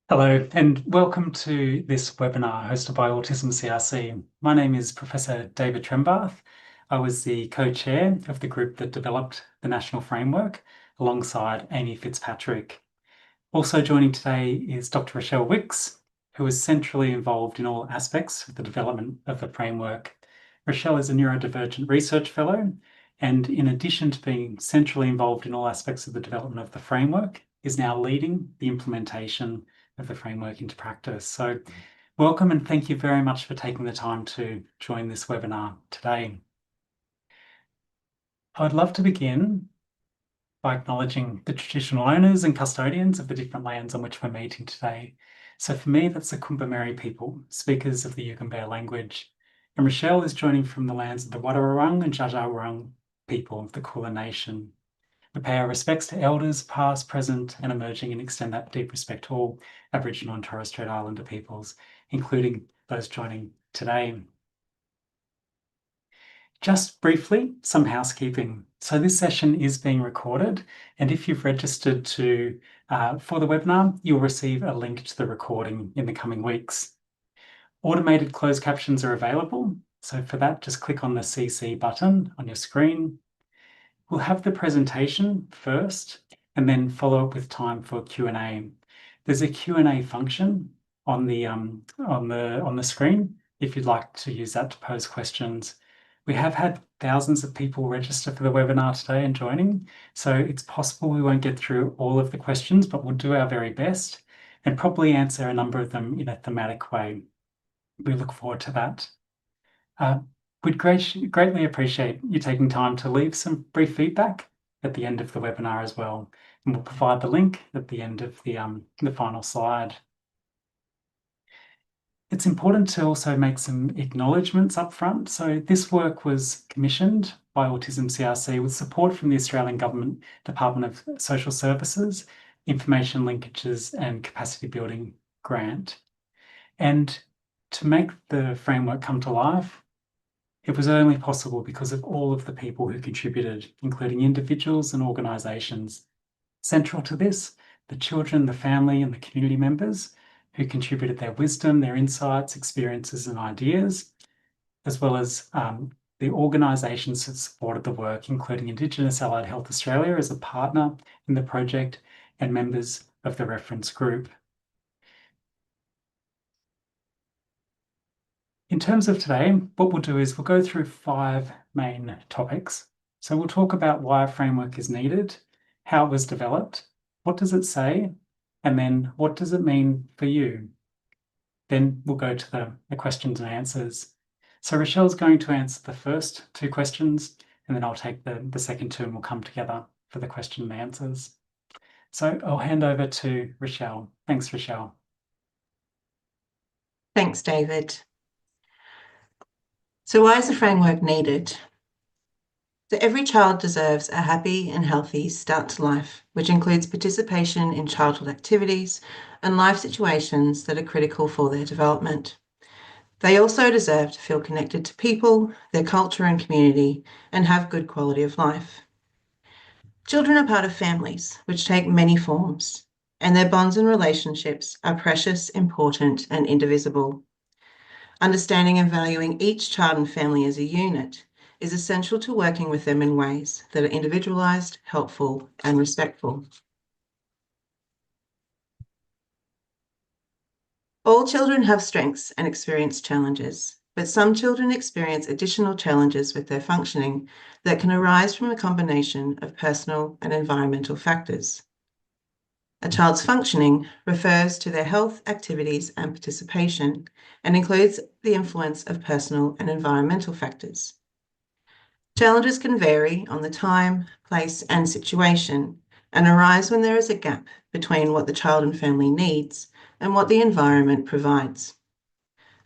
Hello, and welcome to this webinar hosted by Autism CRC. My name is Professor David Trembath. I was the co-chair of the group that developed the national framework alongside Amy Fitzpatrick. Also joining today is Dr. Rachelle Wicks, who is centrally involved in all aspects of the development of the framework. Rachelle is a neurodivergent research fellow, and in addition to being centrally involved in all aspects of the development of the framework, is now leading the implementation of the framework into practice. So welcome and thank you very much for taking the time to join this webinar today. I'd love to begin by acknowledging the traditional owners and custodians of the different lands on which we're meeting today. So for me, that's the Kumbameri people, speakers of the Yugambeh language. And Rachelle is joining from the lands of the Wadawurrung and Dja Dja Wurrung people of the Kulin Nation. We pay our respects to elders, past, present, and emerging, and extend that deep respect to all Aboriginal and Torres Strait Islander peoples, including those joining today. Just briefly, some housekeeping. So this session is being recorded, and if you've registered for the webinar, you'll receive a link to the recording in the coming weeks. Automated closed captions are available. So for that, just click on the CC button on your screen. We'll have the presentation first and then follow up with time for Q&A. There's a Q&A function on the screen if you'd like to use that to pose questions. We have had thousands of people register for the webinar today and joining, so it's possible we won't get through all of the questions, but we'll do our very best and probably answer a number of them in a thematic way. We look forward to that. We'd greatly appreciate you taking time to leave some brief feedback at the end of the webinar as well. And we'll provide the link at the end of the final slide. It's important to also make some acknowledgements up front. So this work was commissioned by Autism CRC with support from the Australian Government Department of Social Services, Information Linkages and Capacity Building Grant. And to make the framework come to life, it was only possible because of all of the people who contributed, including individuals and organisations. Central to this, the children, the family and the community members who contributed their wisdom, their insights, experiences and ideas, as well as the organisations that supported the work, including Indigenous Allied Health Australia as a partner in the project and members of the reference group. In terms of today, what we'll do is we'll go through 5 main topics. So we'll talk about why a framework is needed, how it was developed, what does it say, and then what does it mean for you? Then we'll go to the questions and answers. So Rachelle's going to answer the first 2 questions, and then I'll take the second 2 and we'll come together for the question and answers. So I'll hand over to Rachelle. Thanks, Rachelle. Thanks, David. So why is the framework needed? So every child deserves a happy and healthy start to life, which includes participation in childhood activities and life situations that are critical for their development. They also deserve to feel connected to people, their culture and community, and have good quality of life. Children are part of families, which take many forms, and their bonds and relationships are precious, important, and indivisible. Understanding and valuing each child and family as a unit is essential to working with them in ways that are individualised, helpful, and respectful. All children have strengths and experience challenges, but some children experience additional challenges with their functioning that can arise from a combination of personal and environmental factors. A child's functioning refers to their health, activities, and participation, and includes the influence of personal and environmental factors. Challenges can vary on the time, place, and situation, and arise when there is a gap between what the child and family needs and what the environment provides.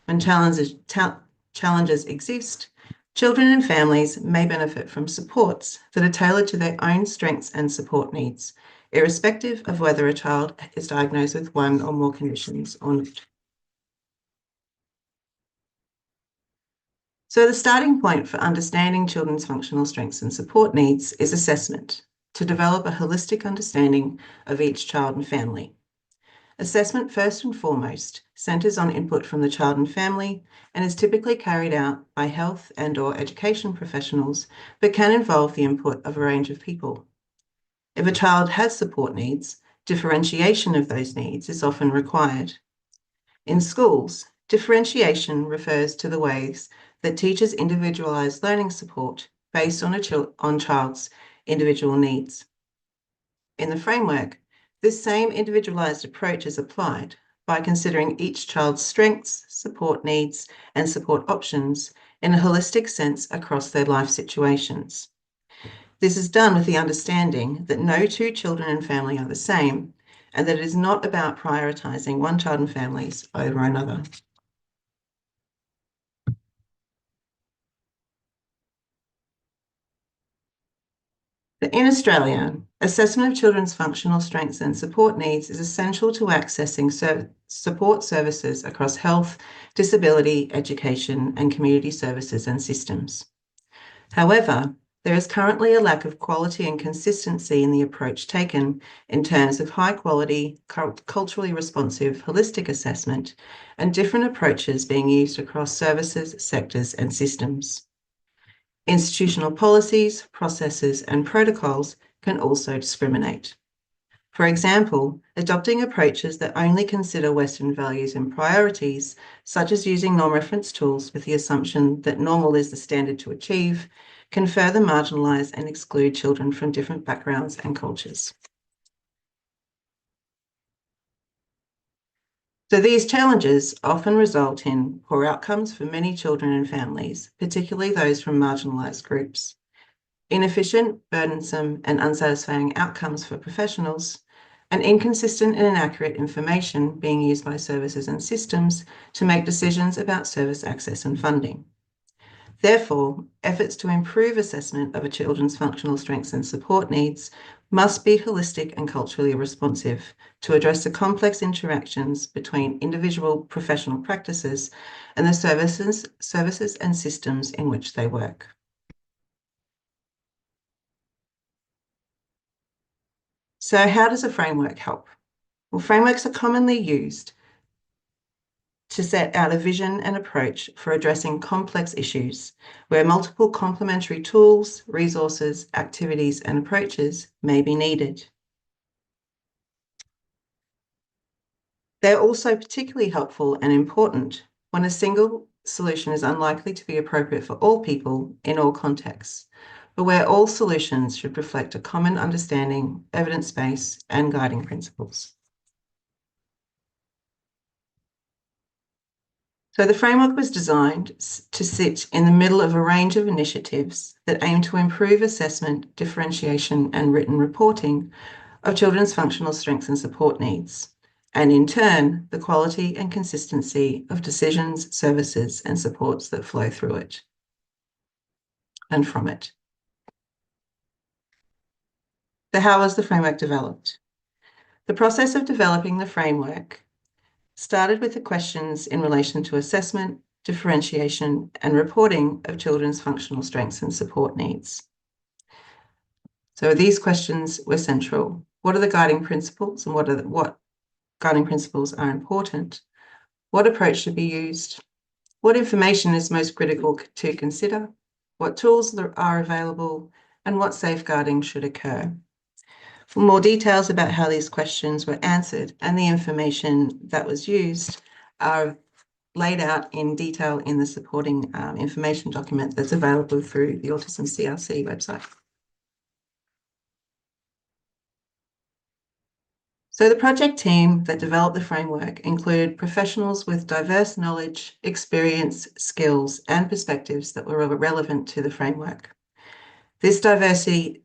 When challenges exist, children and families may benefit from supports that are tailored to their own strengths and support needs, irrespective of whether a child is diagnosed with one or more conditions or not. So the starting point for understanding children's functional strengths and support needs is assessment, to develop a holistic understanding of each child and family. Assessment, first and foremost, centres on input from the child and family and is typically carried out by health and/or education professionals, but can involve the input of a range of people. If a child has support needs, differentiation of those needs is often required. In schools, differentiation refers to the ways that teachers individualise learning support based on child's individual needs. In the framework, this same individualised approach is applied by considering each child's strengths, support needs, and support options in a holistic sense across their life situations. This is done with the understanding that no two children and family are the same, and that it is not about prioritising one child and families over another. In Australia, assessment of children's functional strengths and support needs is essential to accessing support services across health, disability, education, and community services and systems. However, there is currently a lack of quality and consistency in the approach taken in terms of high quality, culturally responsive, holistic assessment and different approaches being used across services, sectors, and systems. Institutional policies, processes, and protocols can also discriminate. For example, adopting approaches that only consider Western values and priorities, such as using norm reference tools with the assumption that normal is the standard to achieve, can further marginalise and exclude children from different backgrounds and cultures. So these challenges often result in poor outcomes for many children and families, particularly those from marginalised groups. Inefficient, burdensome, and unsatisfying outcomes for professionals, and inconsistent and inaccurate information being used by services and systems to make decisions about service access and funding. Therefore, efforts to improve assessment of a children's functional strengths and support needs must be holistic and culturally responsive to address the complex interactions between individual professional practices and the services and systems in which they work. So how does a framework help? Well, frameworks are commonly used to set out a vision and approach for addressing complex issues where multiple complementary tools, resources, activities, and approaches may be needed. They're also particularly helpful and important when a single solution is unlikely to be appropriate for all people in all contexts, but where all solutions should reflect a common understanding, evidence base, and guiding principles. So the framework was designed to sit in the middle of a range of initiatives that aim to improve assessment, differentiation, and written reporting of children's functional strengths and support needs, and in turn, the quality and consistency of decisions, services, and supports that flow through it and from it. So how was the framework developed? The process of developing the framework started with the questions in relation to assessment, differentiation, and reporting of children's functional strengths and support needs. So these questions were central. What are the guiding principles and what guiding principles are important? What approach should be used? What information is most critical to consider? What tools are available? And what safeguarding should occur? For more details about how these questions were answered and the information that was used are laid out in detail in the supporting information document that's available through the Autism CRC website. So the project team that developed the framework included professionals with diverse knowledge, experience, skills, and perspectives that were relevant to the framework. This diversity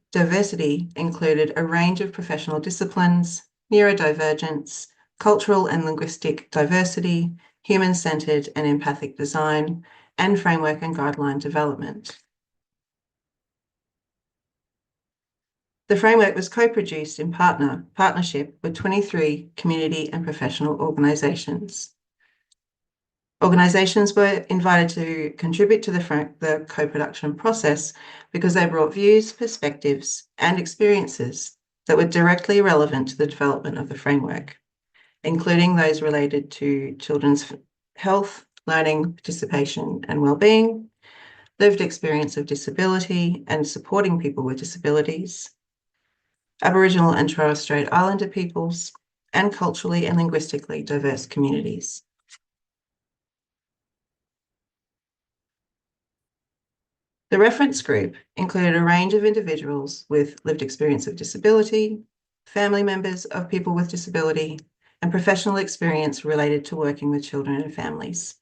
included a range of professional disciplines, neurodivergence, cultural and linguistic diversity, human-centered and empathic design, and framework and guideline development. The framework was co-produced in partnership with 23 community and professional organisations. Organisations were invited to contribute to the co-production process because they brought views, perspectives, and experiences that were directly relevant to the development of the framework. including those related to children's health, learning, participation, and well-being, lived experience of disability and supporting people with disabilities, Aboriginal and Torres Strait Islander peoples, and culturally and linguistically diverse communities. The reference group included a range of individuals with lived experience of disability, family members of people with disability, and professional experience related to working with children and families.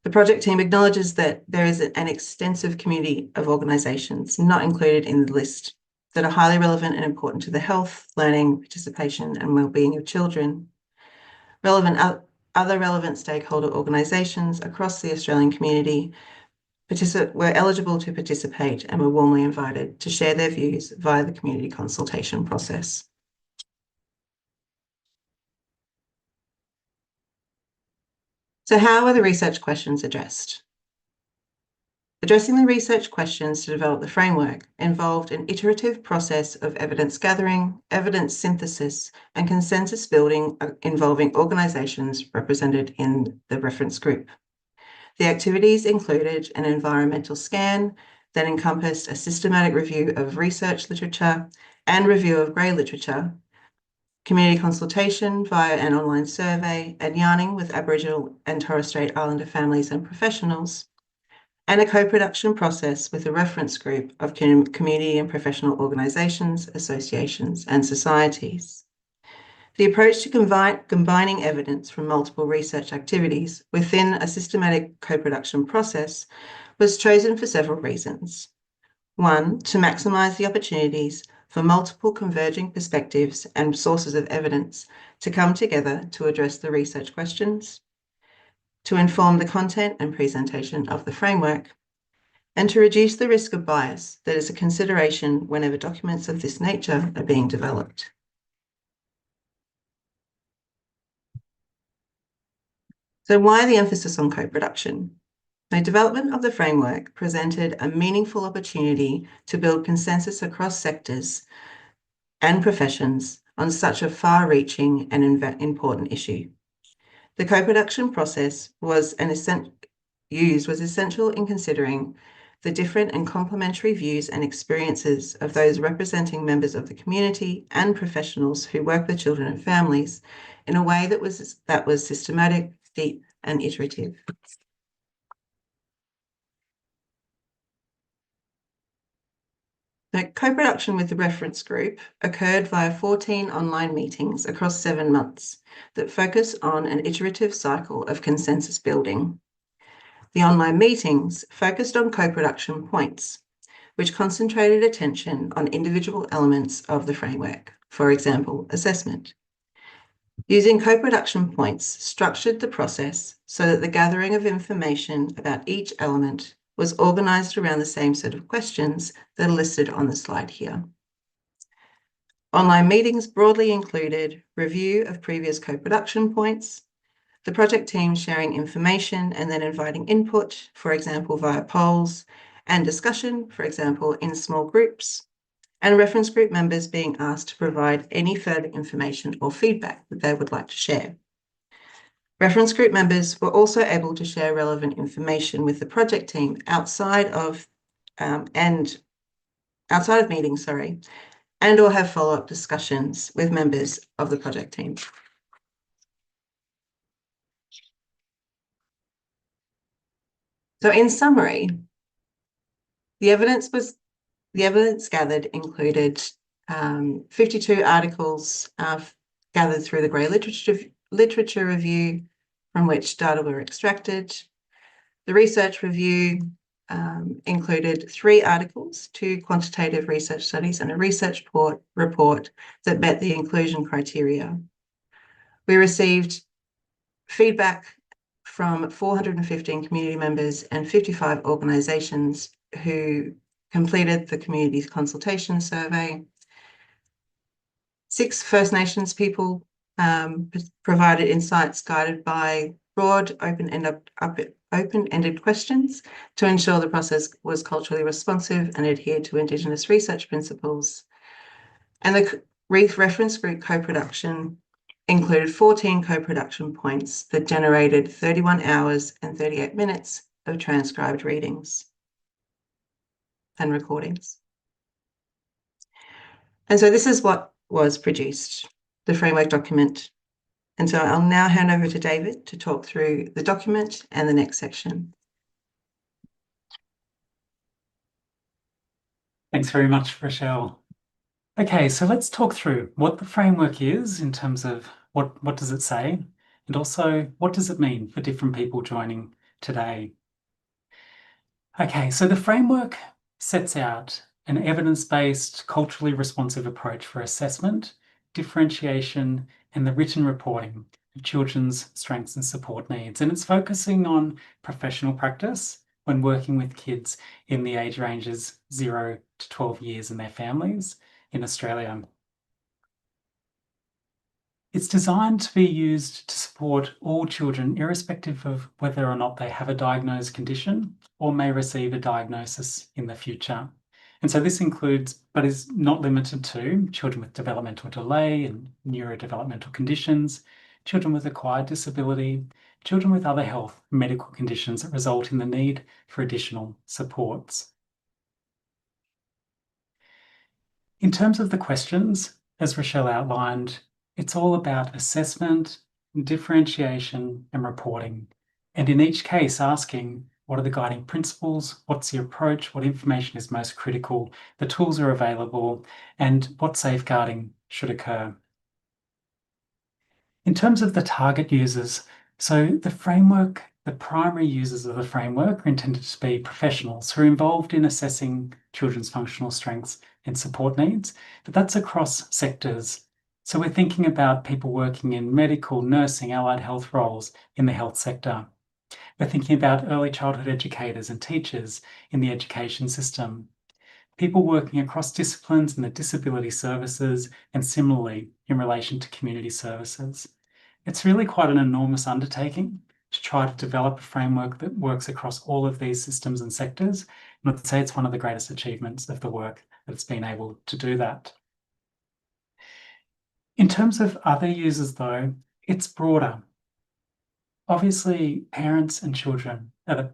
The project team acknowledges that there is an extensive community of organisations not included in the list that are highly relevant and important to the health, learning, participation, and well-being of children. Other relevant stakeholder organisations across the Australian community were eligible to participate and were warmly invited to share their views via the community consultation process. So how were the research questions addressed? Addressing the research questions to develop the framework involved an iterative process of evidence gathering, evidence synthesis, and consensus building involving organisations represented in the reference group. The activities included an environmental scan that encompassed a systematic review of research literature and review of grey literature, community consultation via an online survey, and yarning with Aboriginal and Torres Strait Islander families and professionals, and a co-production process with a reference group of community and professional organisations, associations, and societies. The approach to combining evidence from multiple research activities within a systematic co-production process was chosen for several reasons. One, to maximise the opportunities for multiple converging perspectives and sources of evidence to come together to address the research questions, to inform the content and presentation of the framework, and to reduce the risk of bias that is a consideration whenever documents of this nature are being developed. So why the emphasis on co-production? The development of the framework presented a meaningful opportunity to build consensus across sectors and professions on such a far-reaching and important issue. The co-production process was essential in considering the different and complementary views and experiences of those representing members of the community and professionals who work with children and families in a way that was systematic, deep, and iterative. The co-production with the reference group occurred via 14 online meetings across 7 months that focus on an iterative cycle of consensus building. The online meetings focused on co-production points, which concentrated attention on individual elements of the framework, for example, assessment. Using co-production points structured the process so that the gathering of information about each element was organised around the same set of questions that are listed on the slide here. Online meetings broadly included review of previous co-production points, the project team sharing information and then inviting input, for example, via polls, and discussion, for example, in small groups, and reference group members being asked to provide any further information or feedback that they would like to share. Reference group members were also able to share relevant information with the project team outside of meetings, and or have follow-up discussions with members of the project team. So in summary, the evidence gathered included 52 articles gathered through the grey literature review from which data were extracted. The research review included 3 articles, 2 quantitative research studies and a research report that met the inclusion criteria. We received feedback from 415 community members and 55 organisations who completed the community consultation survey. 6 First Nations people provided insights guided by broad, open-ended questions to ensure the process was culturally responsive and adhered to Indigenous research principles. And the reference group co-production included 14 co-production points that generated 31 hours and 38 minutes of transcribed readings and recordings. And so this is what was produced, the framework document. And so I'll now hand over to David to talk through the document and the next section. Thanks very much, Rachelle. Okay, so let's talk through what the framework is in terms of what does it say, and also what does it mean for different people joining today. Okay, so the framework sets out an evidence-based, culturally responsive approach for assessment, differentiation, and the written reporting of children's strengths and support needs. And it's focusing on professional practice when working with kids in the age ranges 0 to 12 years and their families in Australia. It's designed to be used to support all children, irrespective of whether or not they have a diagnosed condition or may receive a diagnosis in the future. And so this includes, but is not limited to, children with developmental delay and neurodevelopmental conditions, children with acquired disability, children with other health and medical conditions that result in the need for additional supports. In terms of the questions, as Rachelle outlined, it's all about assessment, differentiation, and reporting. And in each case, asking, what are the guiding principles? What's the approach? What information is most critical? The tools are available, and what safeguarding should occur? In terms of the target users, so the framework, the primary users of the framework are intended to be professionals who are involved in assessing children's functional strengths and support needs, but that's across sectors. So we're thinking about people working in medical, nursing, allied health roles in the health sector. We're thinking about early childhood educators and teachers in the education system, people working across disciplines in the disability services, and similarly in relation to community services. It's really quite an enormous undertaking to try to develop a framework that works across all of these systems and sectors. And I'd say it's one of the greatest achievements of the work that it's been able to do that. In terms of other users though, it's broader. Obviously, parents and children are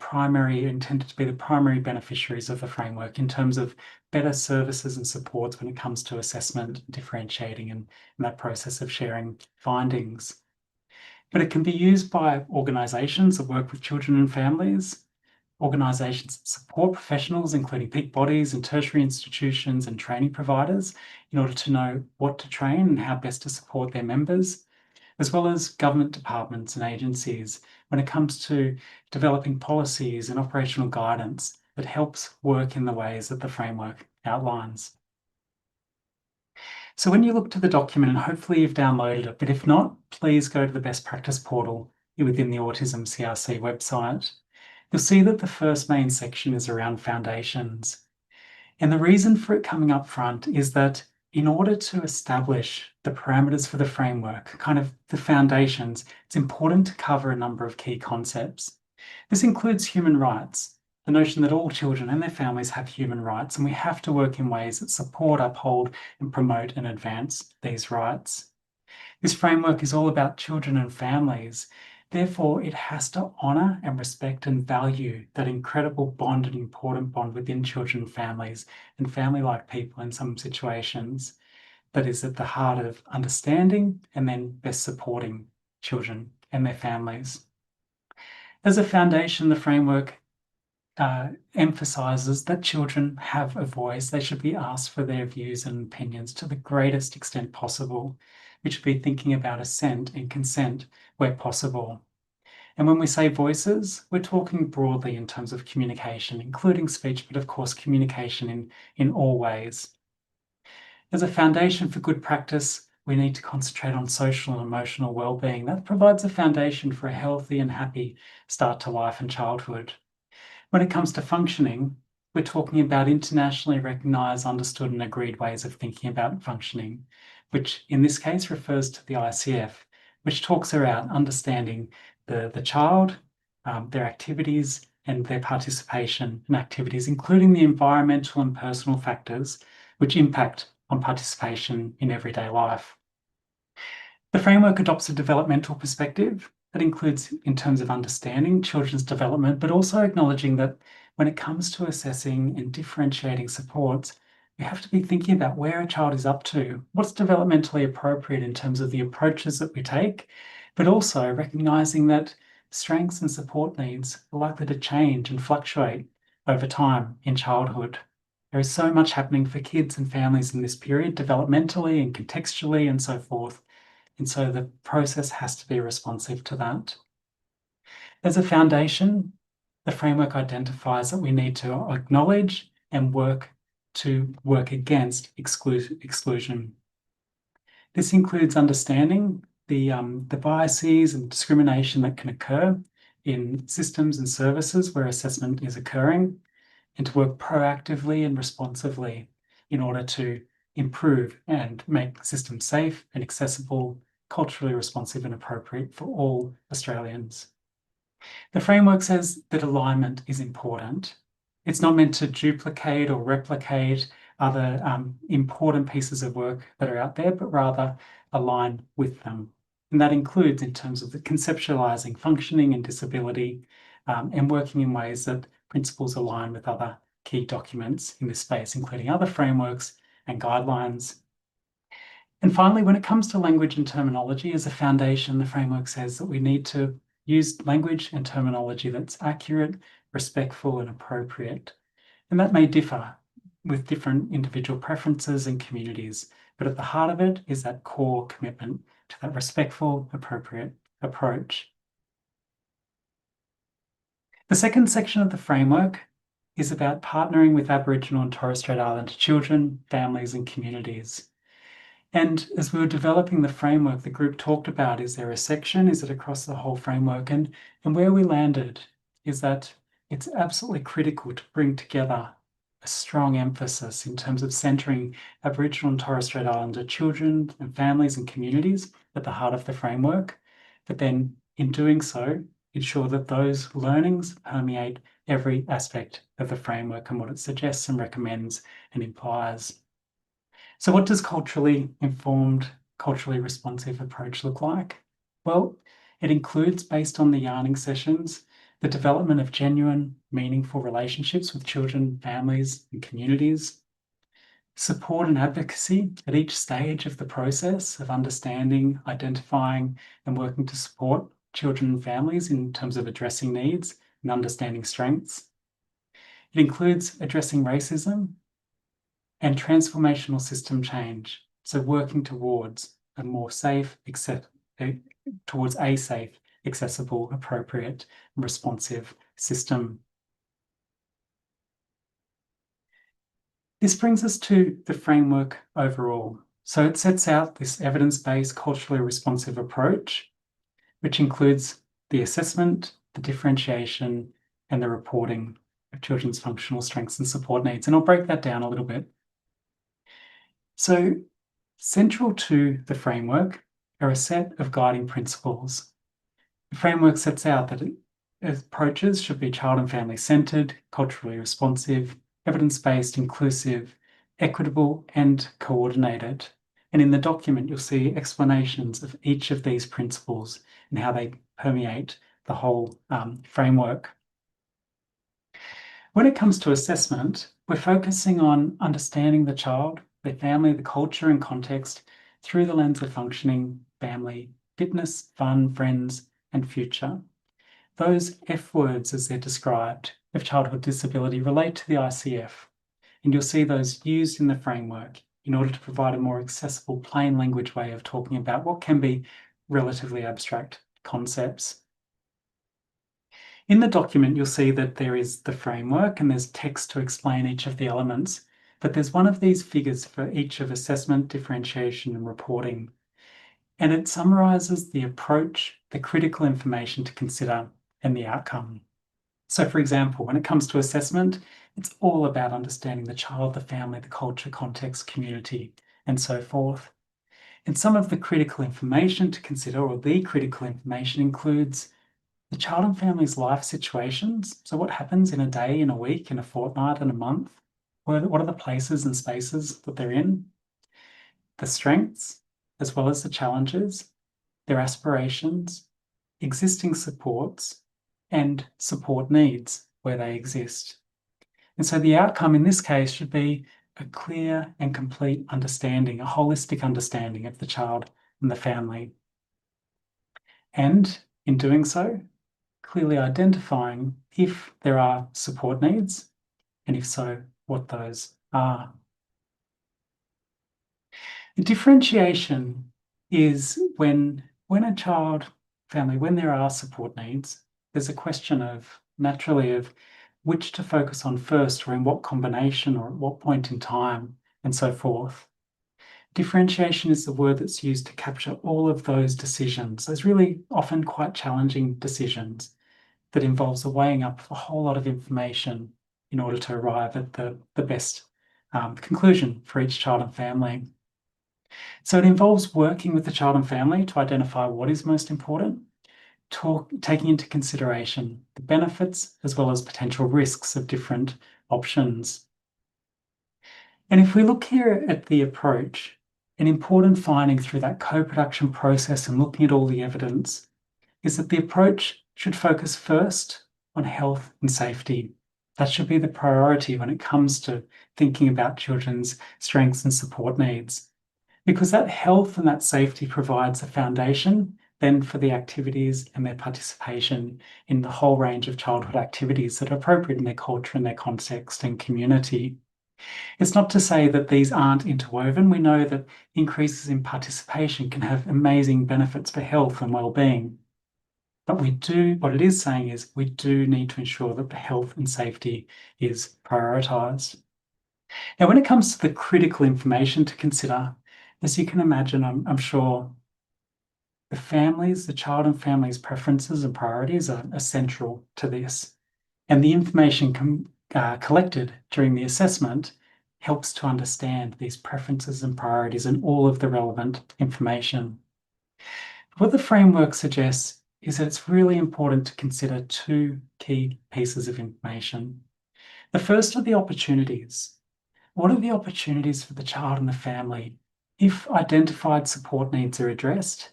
intended to be the primary beneficiaries of the framework in terms of better services and supports when it comes to assessment, differentiating, and that process of sharing findings. But it can be used by organisations that work with children and families, organisations that support professionals, including peak bodies and tertiary institutions and training providers, in order to know what to train and how best to support their members, as well as government departments and agencies when it comes to developing policies and operational guidance that helps work in the ways that the framework outlines. So when you look to the document, and hopefully you've downloaded it, but if not, please go to the best practice portal within the Autism CRC website. You'll see that the first main section is around foundations. And the reason for it coming up front is that in order to establish the parameters for the framework, kind of the foundations, it's important to cover a number of key concepts. This includes human rights, the notion that all children and their families have human rights, and we have to work in ways that support, uphold, and promote and advance these rights. This framework is all about children and families. Therefore, it has to honour and respect and value that incredible bond and important bond within children and families and family-like people in some situations that is at the heart of understanding and then best supporting children and their families. As a foundation, the framework emphasises that children have a voice. They should be asked for their views and opinions to the greatest extent possible. We should be thinking about assent and consent where possible. And when we say voices, we're talking broadly in terms of communication, including speech, but of course communication in all ways. As a foundation for good practice, we need to concentrate on social and emotional well-being. That provides a foundation for a healthy and happy start to life and childhood. When it comes to functioning, we're talking about internationally recognised, understood and agreed ways of thinking about functioning, which in this case refers to the ICF, which talks about understanding the child, their activities and their participation in activities, including the environmental and personal factors which impact on participation in everyday life. The framework adopts a developmental perspective that includes in terms of understanding children's development, but also acknowledging that when it comes to assessing and differentiating supports, we have to be thinking about where a child is up to, what's developmentally appropriate in terms of the approaches that we take, but also recognizing that strengths and support needs are likely to change and fluctuate over time in childhood. There is so much happening for kids and families in this period, developmentally and contextually and so forth. And so the process has to be responsive to that. As a foundation, the framework identifies that we need to acknowledge and work against exclusion. This includes understanding the biases and discrimination that can occur in systems and services where assessment is occurring, and to work proactively and responsively in order to improve and make systems safe and accessible, culturally responsive and appropriate for all Australians. The framework says that alignment is important. It's not meant to duplicate or replicate other important pieces of work that are out there, but rather align with them. And that includes in terms of the conceptualizing functioning and disability and working in ways that principles align with other key documents in this space, including other frameworks and guidelines. And finally, when it comes to language and terminology as a foundation, the framework says that we need to use language and terminology that's accurate, respectful, and appropriate. And that may differ with different individual preferences and communities, but at the heart of it is that core commitment to that respectful, appropriate approach. The second section of the framework is about partnering with Aboriginal and Torres Strait Islander children, families, and communities. And as we were developing the framework, the group talked about, is there a section? Is it across the whole framework? And where we landed is that it's absolutely critical to bring together a strong emphasis in terms of centering Aboriginal and Torres Strait Islander children and families and communities at the heart of the framework. But then in doing so, ensure that those learnings permeate every aspect of the framework and what it suggests and recommends and implies. So what does culturally informed, culturally responsive approach look like? Well, it includes, based on the yarning sessions, the development of genuine, meaningful relationships with children, families, and communities, support and advocacy at each stage of the process of understanding, identifying, and working to support children and families in terms of addressing needs and understanding strengths. It includes addressing racism and transformational system change, so working towards a more safe, towards a safe, accessible, appropriate, and responsive system. This brings us to the framework overall. So it sets out this evidence-based, culturally responsive approach, which includes the assessment, the differentiation, and the reporting of children's functional strengths and support needs. And I'll break that down a little bit. So central to the framework are a set of guiding principles. The framework sets out that approaches should be child and family centred, culturally responsive, evidence-based, inclusive, equitable, and coordinated. And in the document, you'll see explanations of each of these principles and how they permeate the whole framework. When it comes to assessment, we're focusing on understanding the child, their family, the culture and context through the lens of functioning, family, fitness, fun, friends, and future. Those F words, as they're described, of childhood disability relate to the ICF, and you'll see those used in the framework in order to provide a more accessible, plain language way of talking about what can be relatively abstract concepts. In the document, you'll see that there is the framework and there's text to explain each of the elements, but there's one of these figures for each of assessment, differentiation, and reporting. And it summarises the approach, the critical information to consider, and the outcome. So for example, when it comes to assessment, it's all about understanding the child, the family, the culture, context, community, and so forth. And some of the critical information to consider, or the critical information, includes the child and family's life situations. So what happens in a day, in a week, in a fortnight, in a month? What are the places and spaces that they're in? The strengths, as well as the challenges, their aspirations, existing supports, and support needs where they exist. And so the outcome in this case should be a clear and complete understanding, a holistic understanding of the child and the family. And in doing so, clearly identifying if there are support needs, and if so, what those are. The differentiation is when a child, family, when there are support needs, there's a question of, naturally, of which to focus on first, or in what combination, or at what point in time, and so forth. Differentiation is the word that's used to capture all of those decisions, those really often quite challenging decisions that involves a weighing up of a whole lot of information in order to arrive at the best conclusion for each child and family. So it involves working with the child and family to identify what is most important, taking into consideration the benefits as well as potential risks of different options. And if we look here at the approach, an important finding through that co-production process and looking at all the evidence is that the approach should focus first on health and safety. That should be the priority when it comes to thinking about children's strengths and support needs, because that health and that safety provides a foundation then for the activities and their participation in the whole range of childhood activities that are appropriate in their culture and their context and community. It's not to say that these aren't interwoven. We know that increases in participation can have amazing benefits for health and well-being. But what it is saying is we do need to ensure that the health and safety is prioritised. Now, when it comes to the critical information to consider, as you can imagine, I'm sure the child and family's preferences and priorities are central to this. And the information collected during the assessment helps to understand these preferences and priorities and all of the relevant information. What the framework suggests is that it's really important to consider two key pieces of information. The first are the opportunities. What are the opportunities for the child and the family if identified support needs are addressed?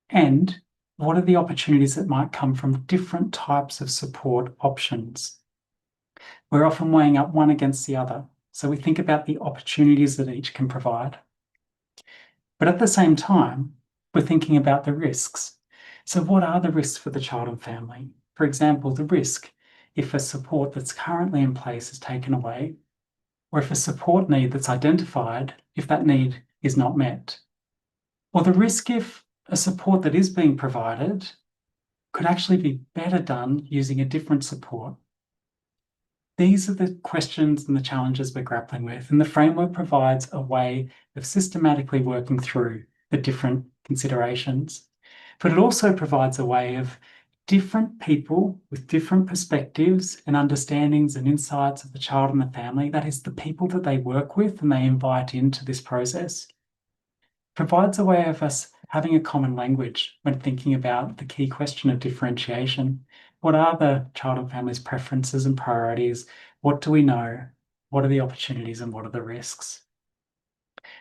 And what are the opportunities that might come from different types of support options? We're often weighing up one against the other, so we think about the opportunities that each can provide. But at the same time, we're thinking about the risks. So what are the risks for the child and family? For example, the risk if a support that's currently in place is taken away, or if a support need that's identified, if that need is not met. Or the risk if a support that is being provided could actually be better done using a different support. These are the questions and the challenges we're grappling with, and the framework provides a way of systematically working through the different considerations. But it also provides a way of different people with different perspectives and understandings and insights of the child and the family, that is, the people that they work with and they invite into this process, provides a way of us having a common language when thinking about the key question of differentiation. What are the child and family's preferences and priorities? What do we know? What are the opportunities and what are the risks?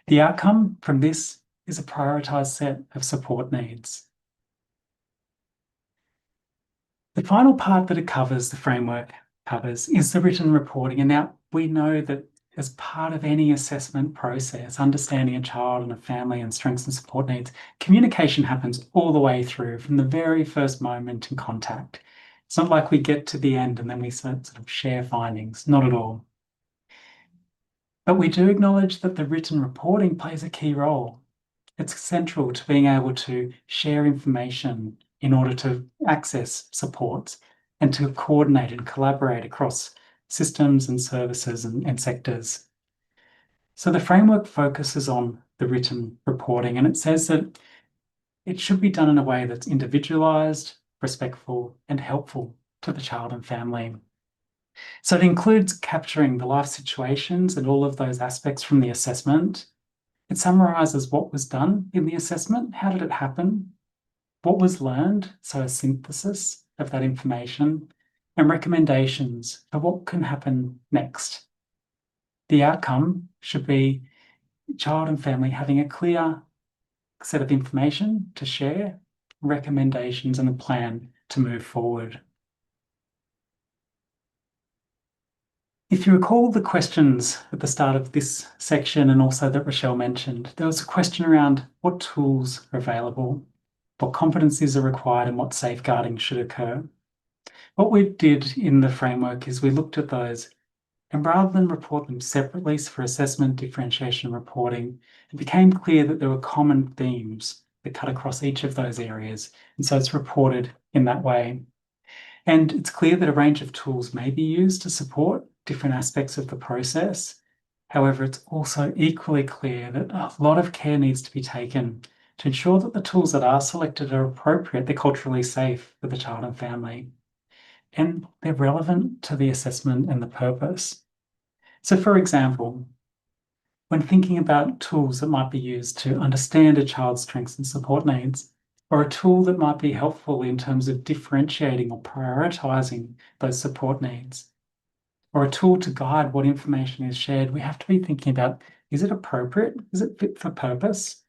The outcome from this is a prioritised set of support needs. The final part that it covers, the framework covers, is the written reporting. And now we know that as part of any assessment process, understanding a child and a family and strengths and support needs, communication happens all the way through from the very first moment in contact. It's not like we get to the end and then we sort of share findings, not at all. But we do acknowledge that the written reporting plays a key role. It's central to being able to share information in order to access supports and to coordinate and collaborate across systems and services and sectors. So the framework focuses on the written reporting, and it says that it should be done in a way that's individualised, respectful, and helpful to the child and family. So it includes capturing the life situations and all of those aspects from the assessment. It summarises what was done in the assessment, how did it happen, what was learned, so a synthesis of that information, and recommendations for what can happen next. The outcome should be child and family having a clear set of information to share recommendations, and a plan to move forward. If you recall the questions at the start of this section and also that Rachelle mentioned, there was a question around what tools are available, what competencies are required, and what safeguarding should occur. What we did in the framework is we looked at those, and rather than report them separately for assessment, differentiation, and reporting, it became clear that there were common themes that cut across each of those areas. And so it's reported in that way. And it's clear that a range of tools may be used to support different aspects of the process. However, it's also equally clear that a lot of care needs to be taken to ensure that the tools that are selected are appropriate, they're culturally safe for the child and family, and they're relevant to the assessment and the purpose. So, for example, when thinking about tools that might be used to understand a child's strengths and support needs, or a tool that might be helpful in terms of differentiating or prioritizing those support needs, or a tool to guide what information is shared, we have to be thinking about, is it appropriate? Is it fit for purpose?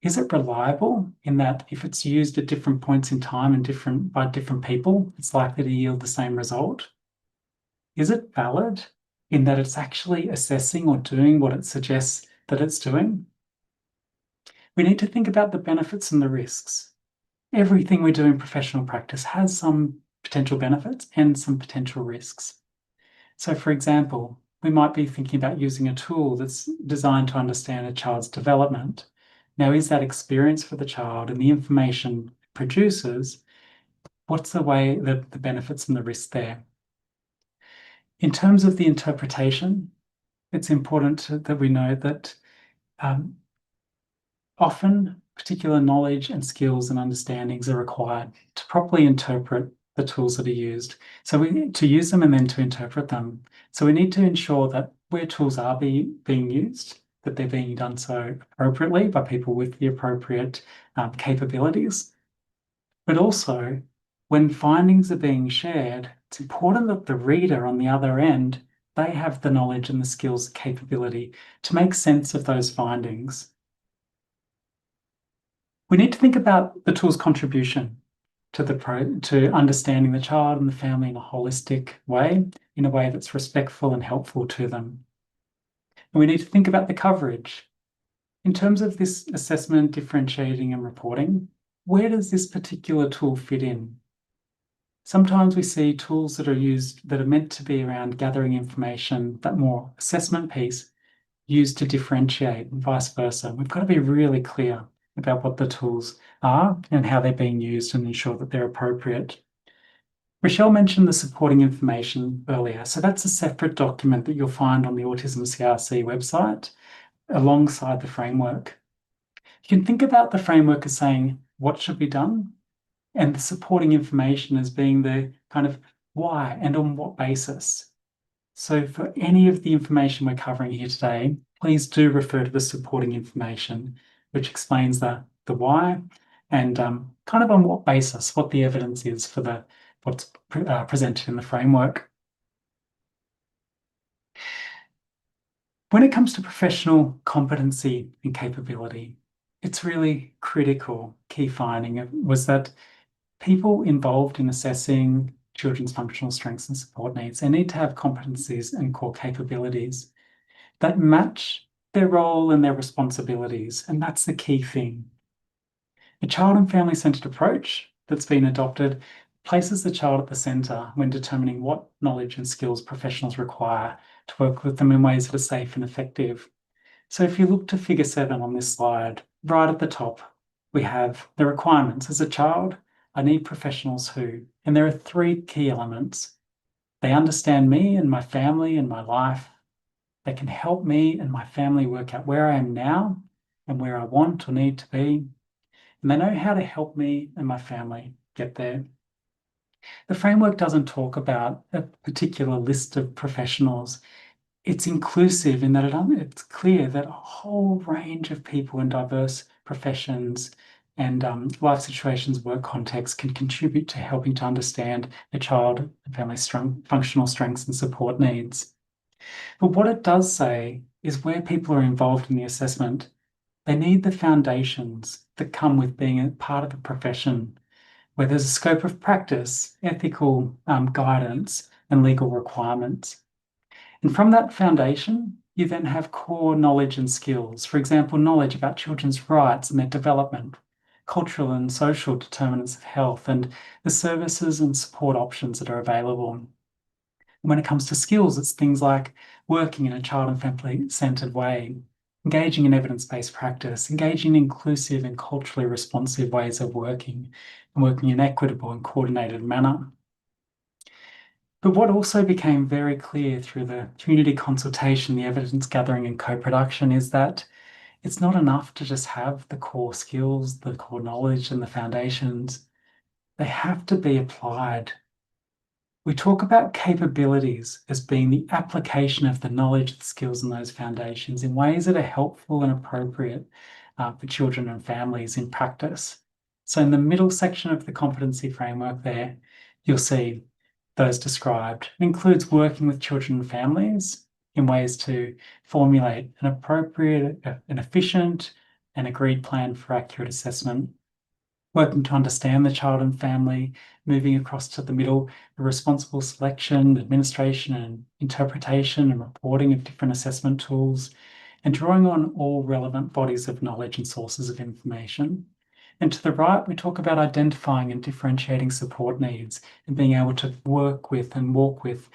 Is it reliable in that if it's used at different points in time and by different people, it's likely to yield the same result? Is it valid in that it's actually assessing or doing what it suggests that it's doing? We need to think about the benefits and the risks. Everything we do in professional practice has some potential benefits and some potential risks. So, for example, we might be thinking about using a tool that's designed to understand a child's development. Now, is that experience for the child and the information it produces, what's the way that the benefits and the risks there? In terms of the interpretation, it's important that we know that often particular knowledge and skills and understandings are required to properly interpret the tools that are used. So we need to use them and then to interpret them. So we need to ensure that where tools are being used, that they're being done so appropriately by people with the appropriate capabilities. But also, when findings are being shared, it's important that the reader on the other end, they have the knowledge and the skills, capability to make sense of those findings. We need to think about the tool's contribution to understanding the child and the family in a holistic way, in a way that's respectful and helpful to them. And we need to think about the coverage. In terms of this assessment, differentiating, and reporting, where does this particular tool fit in? Sometimes we see tools that are used that are meant to be around gathering information, that more assessment piece, used to differentiate and vice versa. We've got to be really clear about what the tools are and how they're being used and ensure that they're appropriate. Rachelle mentioned the supporting information earlier. So that's a separate document that you'll find on the Autism CRC website alongside the framework. You can think about the framework as saying, what should be done? And the supporting information as being the kind of why and on what basis. So for any of the information we're covering here today, please do refer to the supporting information, which explains the why and kind of on what basis, what the evidence is for what's presented in the framework. When it comes to professional competency and capability, it's really critical. Key finding was that people involved in assessing children's functional strengths and support needs, they need to have competencies and core capabilities that match their role and their responsibilities. And that's the key thing. A child and family-centered approach that's been adopted places the child at the center when determining what knowledge and skills professionals require to work with them in ways that are safe and effective. So if you look to figure 7 on this slide, right at the top, we have the requirements. As a child, I need professionals who, and there are 3 key elements. They understand me and my family and my life. They can help me and my family work out where I am now and where I want or need to be. And they know how to help me and my family get there. The framework doesn't talk about a particular list of professionals. It's inclusive in that it's clear that a whole range of people in diverse professions and life situations, work contexts can contribute to helping to understand the child and family's functional strengths and support needs. But what it does say is where people are involved in the assessment, They need the foundations that come with being a part of a profession where there's a scope of practice, ethical guidance, and legal requirements. And from that foundation, you then have core knowledge and skills. For example, knowledge about children's rights and their development, cultural and social determinants of health, and the services and support options that are available. And when it comes to skills, it's things like working in a child and family-centered way, engaging in evidence-based practice, engaging in inclusive and culturally responsive ways of working, and working in equitable and coordinated manner. But what also became very clear through the community consultation, the evidence gathering and co-production is that it's not enough to just have the core skills, the core knowledge and the foundations. They have to be applied. We talk about capabilities as being the application of the knowledge, the skills and those foundations in ways that are helpful and appropriate for children and families in practice. So in the middle section of the competency framework there, you'll see those described. It includes working with children and families in ways to formulate an appropriate, an efficient and agreed plan for accurate assessment, working to understand the child and family, moving across to the middle, the responsible selection, administration and interpretation and reporting of different assessment tools, and drawing on all relevant bodies of knowledge and sources of information. And to the right, we talk about identifying and differentiating support needs and being able to work with and walk with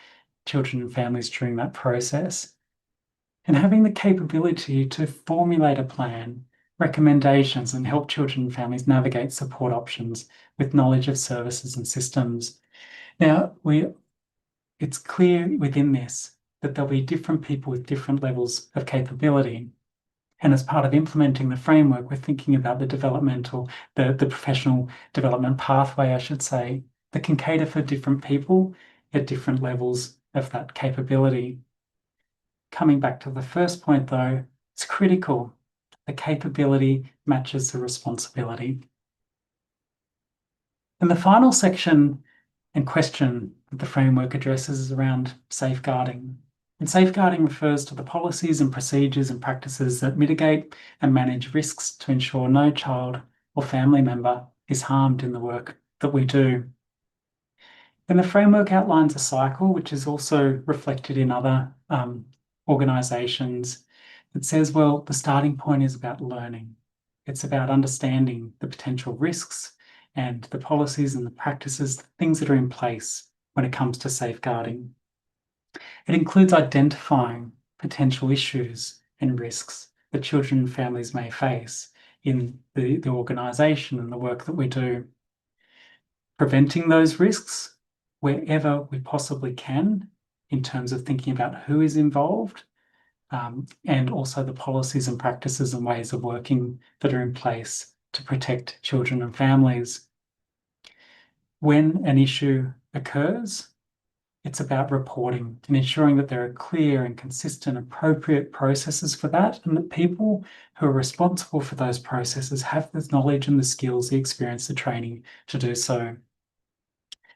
children and families during that process. And having the capability to formulate a plan, recommendations, and help children and families navigate support options with knowledge of services and systems. Now, it's clear within this that there'll be different people with different levels of capability. And as part of implementing the framework, we're thinking about the professional development pathway, I should say, that can cater for different people at different levels of that capability. Coming back to the first point though, it's critical. The capability matches the responsibility. And the final section and question that the framework addresses is around safeguarding. And safeguarding refers to the policies and procedures and practices that mitigate and manage risks to ensure no child or family member is harmed in the work that we do. And the framework outlines a cycle, which is also reflected in other organisations, that says, well, the starting point is about learning. It's about understanding the potential risks and the policies and the practices, the things that are in place when it comes to safeguarding. It includes identifying potential issues and risks that children and families may face in the organisation and the work that we do. Preventing those risks wherever we possibly can in terms of thinking about who is involved, and also the policies and practices and ways of working that are in place to protect children and families. When an issue occurs, it's about reporting and ensuring that there are clear and consistent, appropriate processes for that, and that people who are responsible for those processes have the knowledge and the skills, the experience, the training to do so.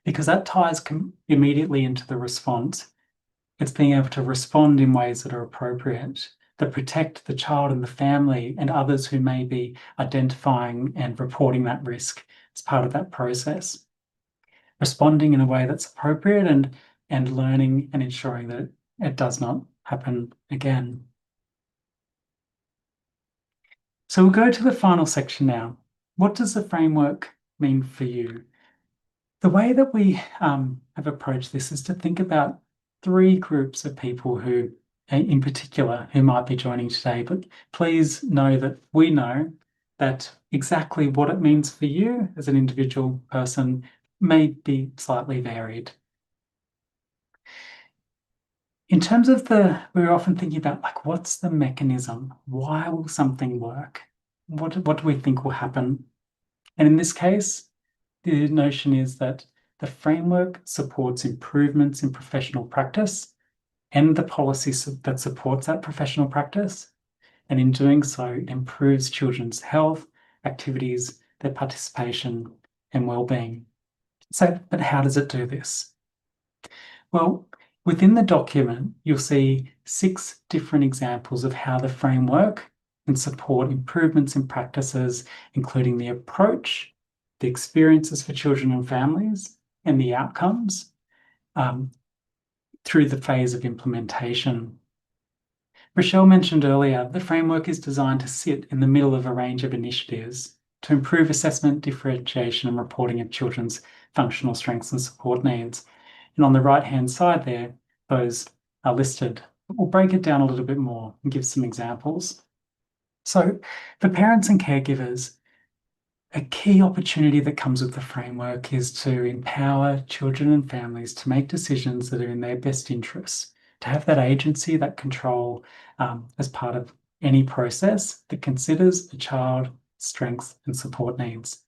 Because that ties immediately into the response. It's being able to respond in ways that are appropriate, that protect the child and the family and others who may be identifying and reporting that risk as part of that process. Responding in a way that's appropriate and learning and ensuring that it does not happen again. So we'll go to the final section now. What does the framework mean for you? The way that we have approached this is to think about three groups of people who, in particular, who might be joining today, but please know that we know that exactly what it means for you as an individual person may be slightly varied. In terms of we're often thinking about like, what's the mechanism? Why will something work? What do we think will happen? And in this case, the notion is that the framework supports improvements in professional practice and the policy that supports that professional practice. And in doing so, it improves children's health, activities, their participation and well-being. So, but how does it do this? Well, within the document, you'll see 6 different examples of how the framework and support improvements in practices, including the approach, the experiences for children and families, and the outcomes through the phase of implementation. Rachelle mentioned earlier, the framework is designed to sit in the middle of a range of initiatives to improve assessment, differentiation, and reporting of children's functional strengths and support needs. And on the right-hand side there, those are listed. We'll break it down a little bit more and give some examples. So for parents and caregivers, a key opportunity that comes with the framework is to empower children and families to make decisions that are in their best interests, to have that agency, that control as part of any process that considers a child's strengths and support needs.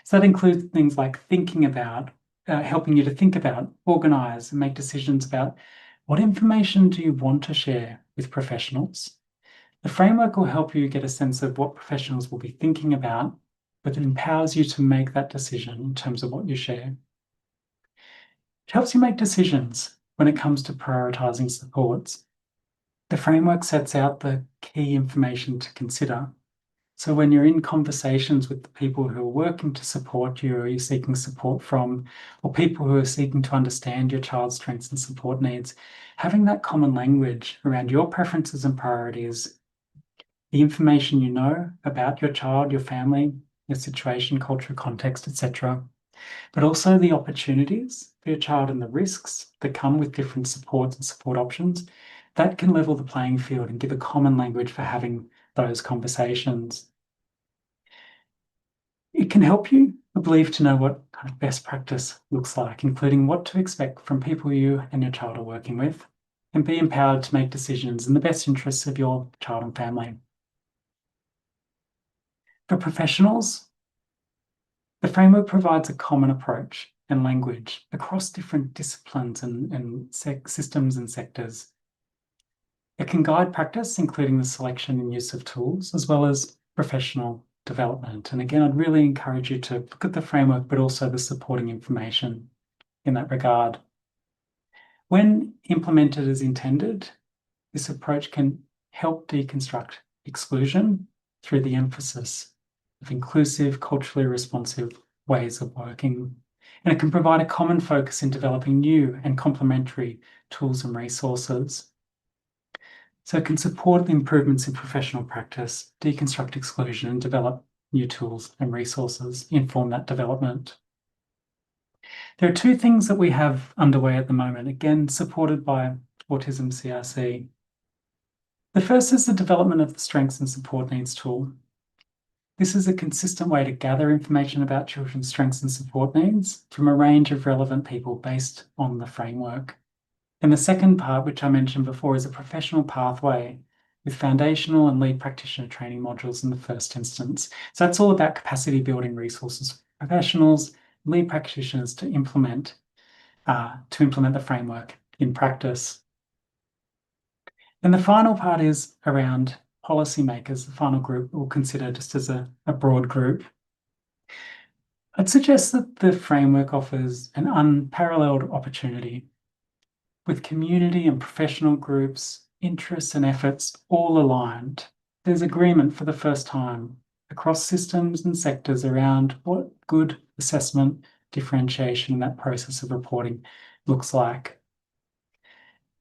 So that includes things like thinking about, helping you to think about, organize, and make decisions about what information do you want to share with professionals. The framework will help you get a sense of what professionals will be thinking about, but it empowers you to make that decision in terms of what you share. It helps you make decisions when it comes to prioritizing supports. The framework sets out the key information to consider. So when you're in conversations with the people who are working to support you, or you're seeking support from, or people who are seeking to understand your child's strengths and support needs, having that common language around your preferences and priorities, the information you know about your child, your family, your situation, culture, context, etc., but also the opportunities for your child and the risks that come with different supports and support options, that can level the playing field and give a common language for having those conversations. It can help you, I believe, to know what kind of best practice looks like, including what to expect from people you and your child are working with, and be empowered to make decisions in the best interests of your child and family. For professionals, the framework provides a common approach and language across different disciplines and systems and sectors. It can guide practice, including the selection and use of tools, as well as professional development. And again, I'd really encourage you to look at the framework, but also the supporting information in that regard. When implemented as intended, this approach can help deconstruct exclusion through the emphasis of inclusive, culturally responsive ways of working. And it can provide a common focus in developing new and complementary tools and resources. So it can support the improvements in professional practice, deconstruct exclusion, and develop new tools and resources, inform that development. There are two things that we have underway at the moment, again, supported by Autism CRC. The first is the development of the Strengths and Support Needs tool. This is a consistent way to gather information about children's strengths and support needs from a range of relevant people based on the framework. And the second part, which I mentioned before, is a professional pathway with foundational and lead practitioner training modules in the first instance. So that's all about capacity building resources for professionals, lead practitioners to implement the framework in practice. And the final part is around policymakers, the final group we'll consider just as a broad group. I'd suggest that the framework offers an unparalleled opportunity with community and professional groups, interests and efforts all aligned. There's agreement for the first time across systems and sectors around what good assessment, differentiation, and that process of reporting looks like.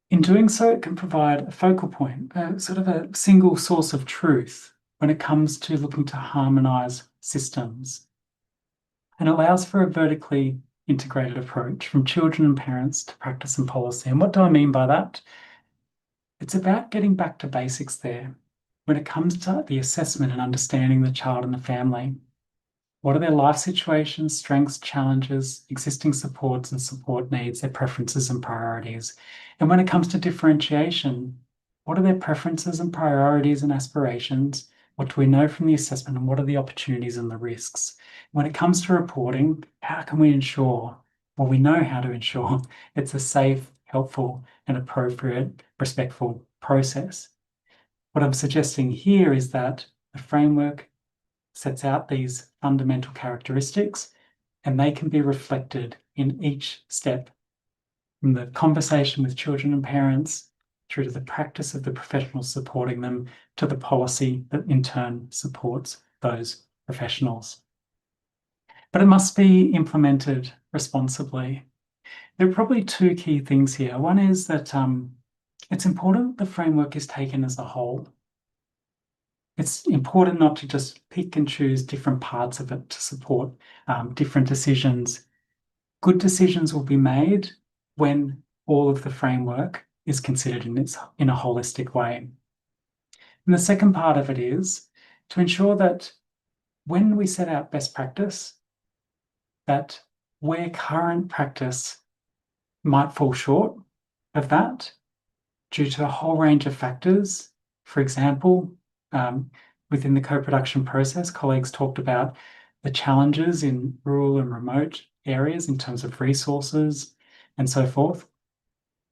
In doing so, it can provide a focal point, sort of a single source of truth when it comes to looking to harmonise systems, and allows for a vertically integrated approach from children and parents to practice and policy. And what do I mean by that? It's about getting back to basics there when it comes to the assessment and understanding the child and the family. What are their life situations, strengths, challenges, existing supports and support needs, their preferences and priorities? And when it comes to differentiation, what are their preferences and priorities and aspirations? What do we know from the assessment, and what are the opportunities and the risks? When it comes to reporting, how can we ensure, well, we know how to ensure it's a safe, helpful, and appropriate, respectful process. What I'm suggesting here is that the framework sets out these fundamental characteristics, and they can be reflected in each step, from the conversation with children and parents, through to the practice of the professionals supporting them, to the policy that in turn supports those professionals. But it must be implemented responsibly. There are probably two key things here. One is that it's important the framework is taken as a whole. It's important not to just pick and choose different parts of it to support different decisions. Good decisions will be made when all of the framework is considered in a holistic way. And the second part of it is to ensure that when we set out best practice, that where current practice might fall short of that due to a whole range of factors. For example, within the co-production process, colleagues talked about the challenges in rural and remote areas in terms of resources and so forth.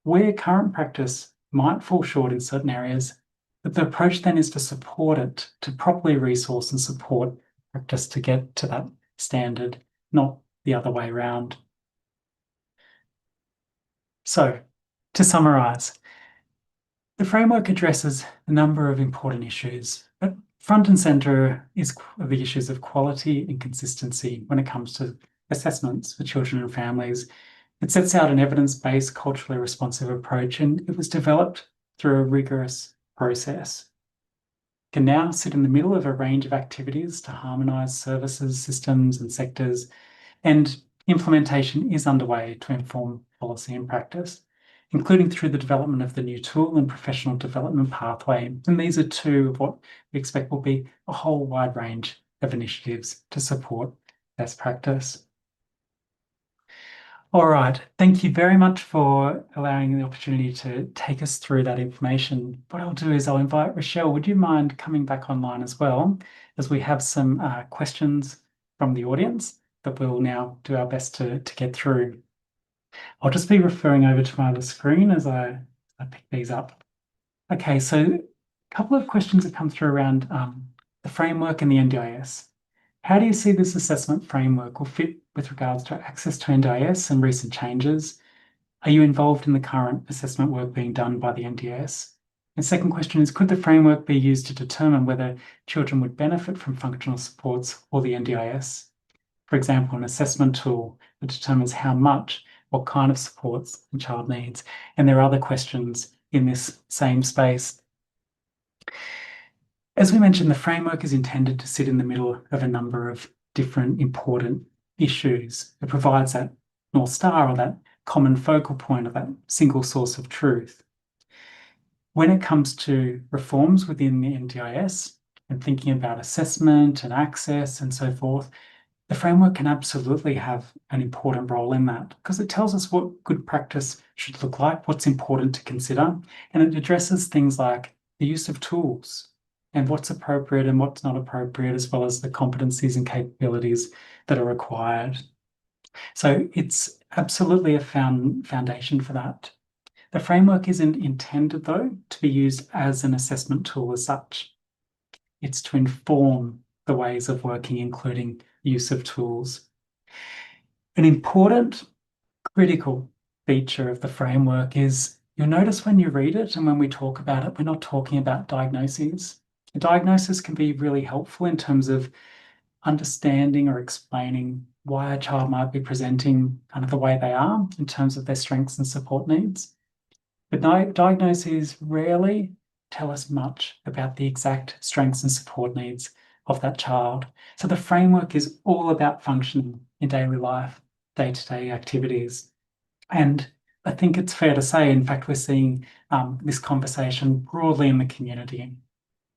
Where current practice might fall short in certain areas, but the approach then is to support it, to properly resource and support practice to get to that standard, not the other way around. So, to summarise, the framework addresses a number of important issues, but front and centre is the issues of quality and consistency when it comes to assessments for children and families. It sets out an evidence-based, culturally responsive approach, and it was developed through a rigorous process. It can now sit in the middle of a range of activities to harmonise services, systems and sectors, and implementation is underway to inform policy and practice, including through the development of the new tool and professional development pathway. And these are two of what we expect will be a whole wide range of initiatives to support best practice. All right, thank you very much for allowing the opportunity to take us through that information. What I'll do is I'll invite Rachelle. Would you mind coming back online as well, as we have some questions from the audience that we'll now do our best to get through. I'll just be referring over to my other screen as I pick these up. Okay, so a couple of questions have come through around the framework and the NDIS. How do you see this assessment framework will fit with regards to access to NDIS and recent changes? Are you involved in the current assessment work being done by the NDIS? And second question is, could the framework be used to determine whether children would benefit from functional supports or the NDIS? For example, an assessment tool that determines how much, what kind of supports the child needs. And there are other questions in this same space. As we mentioned, the framework is intended to sit in the middle of a number of different important issues. It provides that North Star or that common focal point of that single source of truth. When it comes to reforms within the NDIS and thinking about assessment and access and so forth, the framework can absolutely have an important role in that because it tells us what good practice should look like, what's important to consider, and it addresses things like the use of tools and what's appropriate and what's not appropriate, as well as the competencies and capabilities that are required. So it's absolutely a foundation for that. The framework isn't intended, though, to be used as an assessment tool as such. It's to inform the ways of working, including use of tools. An important, critical feature of the framework is you'll notice when you read it and when we talk about it, we're not talking about diagnoses. A diagnosis can be really helpful in terms of understanding or explaining why a child might be presenting kind of the way they are in terms of their strengths and support needs. But diagnoses rarely tell us much about the exact strengths and support needs of that child. So the framework is all about functioning in daily life, day-to-day activities. And I think it's fair to say, in fact, we're seeing this conversation broadly in the community.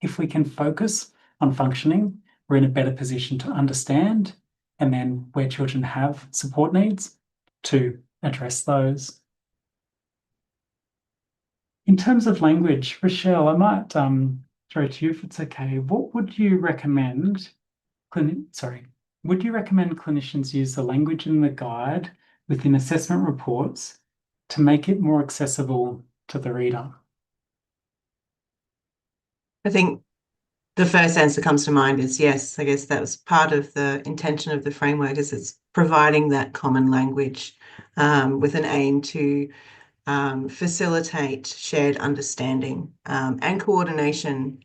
If we can focus on functioning, we're in a better position to understand, and then where children have support needs, to address those. In terms of language, Rachelle, I might throw to you if it's okay. What would you recommend? Would you recommend clinicians use the language in the guide within assessment reports to make it more accessible to the reader? I think the first answer that comes to mind is yes. I guess that was part of the intention of the framework, is it's providing that common language with an aim to facilitate shared understanding and coordination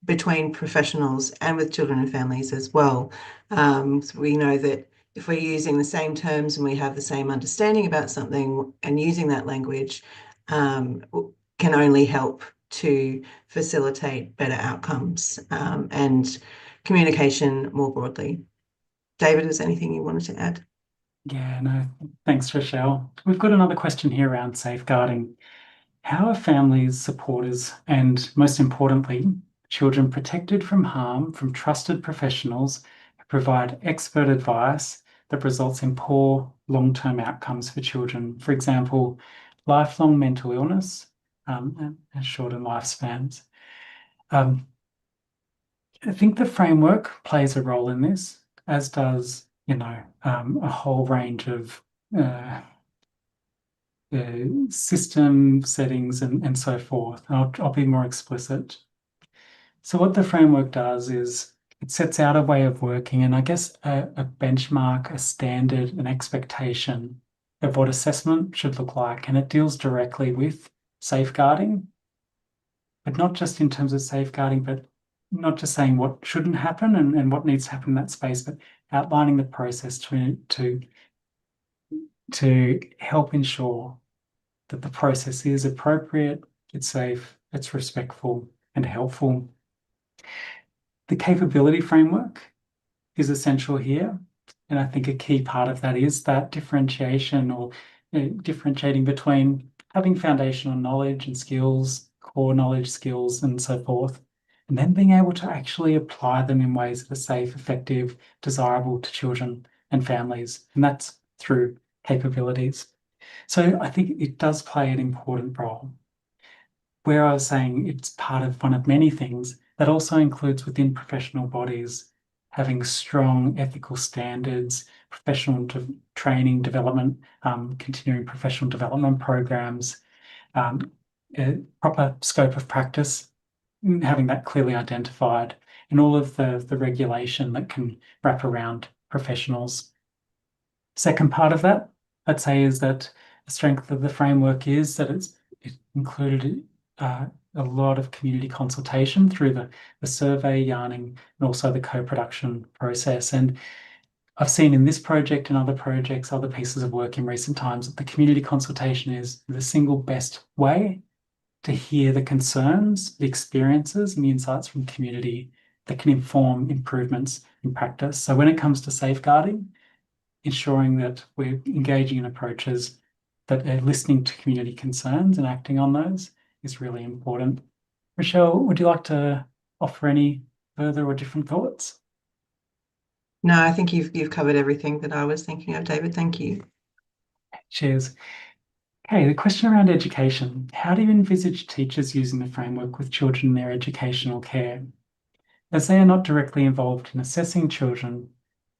between professionals and with children and families as well. So we know that if we're using the same terms and we have the same understanding about something, and using that language can only help to facilitate better outcomes and communication more broadly. David, is there anything you wanted to add? Yeah, no, thanks, Rachelle. We've got another question here around safeguarding. How are families, supporters, and most importantly, children protected from harm from trusted professionals who provide expert advice that results in poor long-term outcomes for children? For example, lifelong mental illness and shortened lifespans. I think the framework plays a role in this, as does, a whole range of system settings and so forth. I'll be more explicit. So what the framework does is it sets out a way of working, and I guess a benchmark, a standard, an expectation of what assessment should look like. And it deals directly with safeguarding, but not just in terms of safeguarding, but not just saying what shouldn't happen and what needs to happen in that space, but outlining the process to help ensure that the process is appropriate, it's safe, it's respectful and helpful. The capability framework is essential here. And I think a key part of that is that differentiation, or differentiating between having foundational knowledge and skills, core knowledge, skills, and so forth, and then being able to actually apply them in ways that are safe, effective, desirable to children and families. And that's through capabilities. So I think it does play an important role. Where I was saying it's part of one of many things, that also includes within professional bodies having strong ethical standards, professional training, development, continuing professional development programs, a proper scope of practice, having that clearly identified, and all of the regulation that can wrap around professionals. Second part of that, I'd say, is that the strength of the framework is that it included a lot of community consultation through the survey, yarning, and also the co-production process. And I've seen in this project and other projects, other pieces of work in recent times, that the community consultation is the single best way to hear the concerns, the experiences, and the insights from the community that can inform improvements in practice. So when it comes to safeguarding, ensuring that we're engaging in approaches that are listening to community concerns and acting on those is really important. Rachelle, would you like to offer any further or different thoughts? No, I think you've covered everything that I was thinking of, David. Thank you. Cheers. Okay, the question around education. How do you envisage teachers using the framework with children in their educational care? As they are not directly involved in assessing children,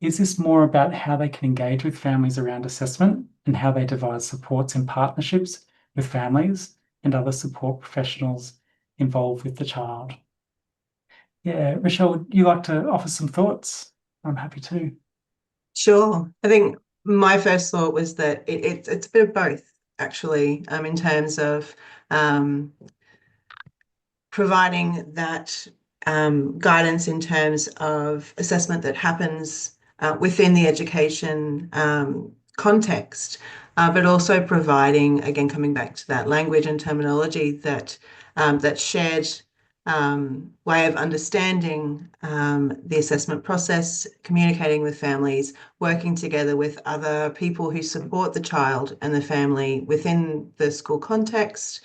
is this more about how they can engage with families around assessment and how they devise supports and partnerships with families and other support professionals involved with the child? Yeah, Rachelle, would you like to offer some thoughts? I'm happy to. Sure. I think my first thought was that it's a bit of both, actually, in terms of providing that guidance in terms of assessment that happens within the education context, but also providing, again, coming back to that language and terminology, that that shared way of understanding the assessment process, communicating with families, working together with other people who support the child and the family within the school context,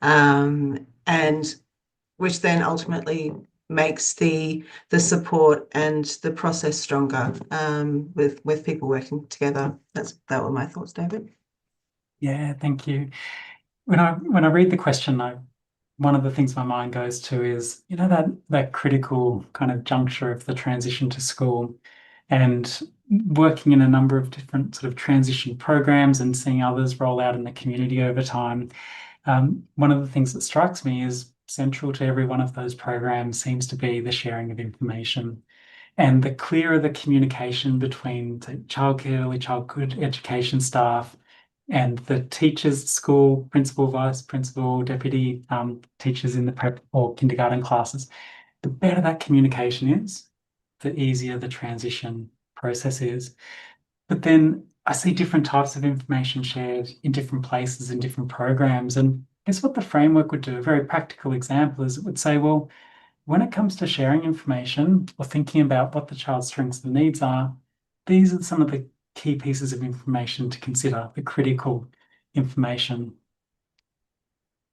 and which then ultimately makes the support and the process stronger with people working together. That were my thoughts, David. Yeah, thank you. When I read the question, one of the things my mind goes to is, that critical kind of juncture of the transition to school, and working in a number of different sort of transition programs and seeing others roll out in the community over time. One of the things that strikes me is central to every one of those programs seems to be the sharing of information. And the clearer the communication between the childcare, early childhood education staff, and the teachers, school, principal, vice principal, deputy teachers in the prep or kindergarten classes, the better that communication is, the easier the transition process is. But then I see different types of information shared in different places in different programs. And guess what the framework would do? A very practical example is it would say, well, when it comes to sharing information or thinking about what the child's strengths and needs are, these are some of the key pieces of information to consider, the critical information.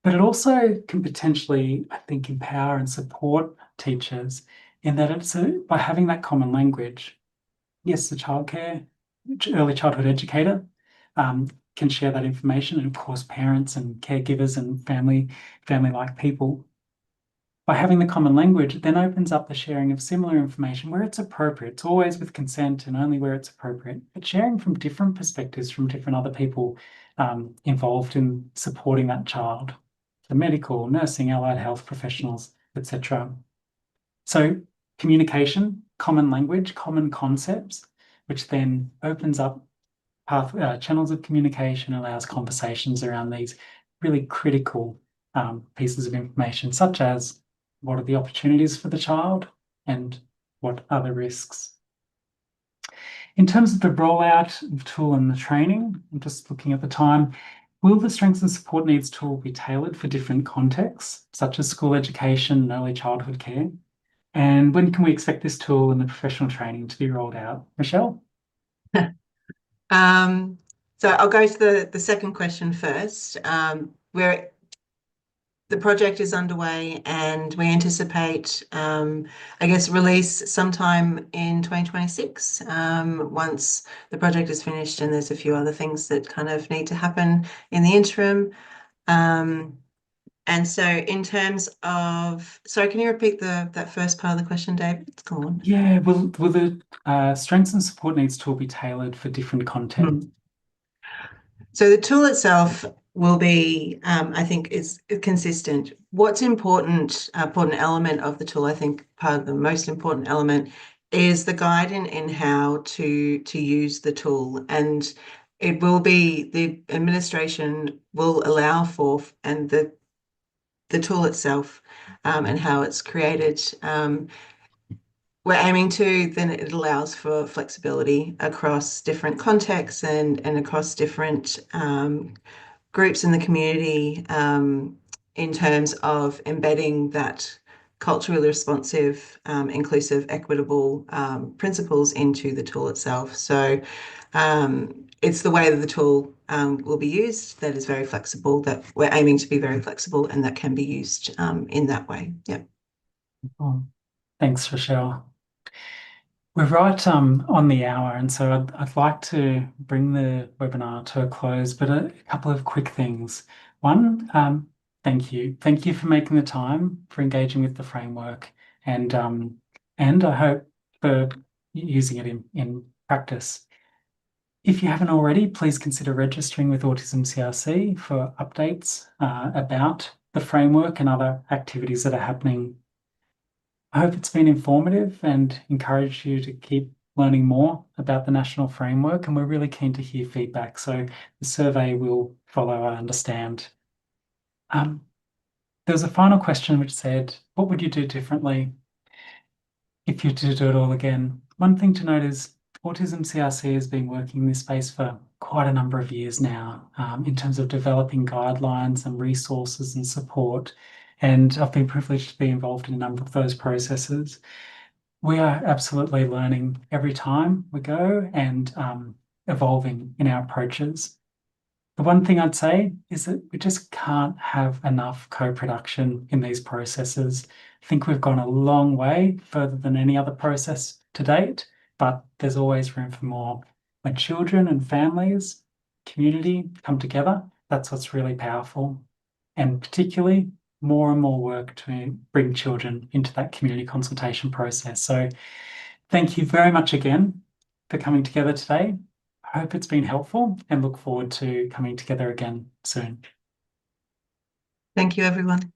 But it also can potentially, I think, empower and support teachers in that it's by having that common language. Yes, the childcare, early childhood educator can share that information, and of course, parents and caregivers and family-like people. By having the common language, it then opens up the sharing of similar information where it's appropriate. It's always with consent and only where it's appropriate, but sharing from different perspectives from different other people involved in supporting that child, the medical, nursing, allied health professionals, etc. So communication, common language, common concepts, which then opens up channels of communication, allows conversations around these really critical pieces of information, such as what are the opportunities for the child and what are the risks. In terms of the rollout of tool and the training, I'm just looking at the time. Will the strengths and support needs tool be tailored for different contexts, such as school education and early childhood care? And when can we expect this tool and the professional training to be rolled out? Rachelle? So I'll go to the second question first. Where the project is underway and we anticipate, I guess, release sometime in 2026 once the project is finished, and there's a few other things that kind of need to happen in the interim. And so in terms of, sorry, can you repeat that first part of the question, David? It's gone. Yeah, will the strengths and support needs tool be tailored for different contexts? So the tool itself will be, I think, is consistent. What's important element of the tool, I think part of the most important element is the guide in how to use the tool. And it will be, the administration will allow for, and the tool itself and how it's created, we're aiming to, then it allows for flexibility across different contexts and across different groups in the community in terms of embedding that culturally responsive, inclusive, equitable principles into the tool itself. So it's the way that the tool will be used that is very flexible, that we're aiming to be very flexible, and that can be used in that way. Yeah. Oh, thanks, Rochelle. We're right on the hour, and so I'd like to bring the webinar to a close, but a couple of quick things. One, thank you. Thank you for making the time, for engaging with the framework, and I hope for using it in practice. If you haven't already, please consider registering with Autism CRC for updates about the framework and other activities that are happening. I hope it's been informative and encouraged you to keep learning more about the national framework, and we're really keen to hear feedback. So the survey will follow, I understand. There was a final question which said, what would you do differently if you were to do it all again? One thing to note is Autism CRC has been working in this space for quite a number of years now in terms of developing guidelines and resources and support. And I've been privileged to be involved in a number of those processes. We are absolutely learning every time we go and evolving in our approaches. The one thing I'd say is that we just can't have enough co-production in these processes. I think we've gone a long way, further than any other process to date, but there's always room for more. When children and families, community come together, that's what's really powerful. And particularly more and more work to bring children into that community consultation process. So thank you very much again for coming together today. I hope it's been helpful and look forward to coming together again soon. Thank you, everyone.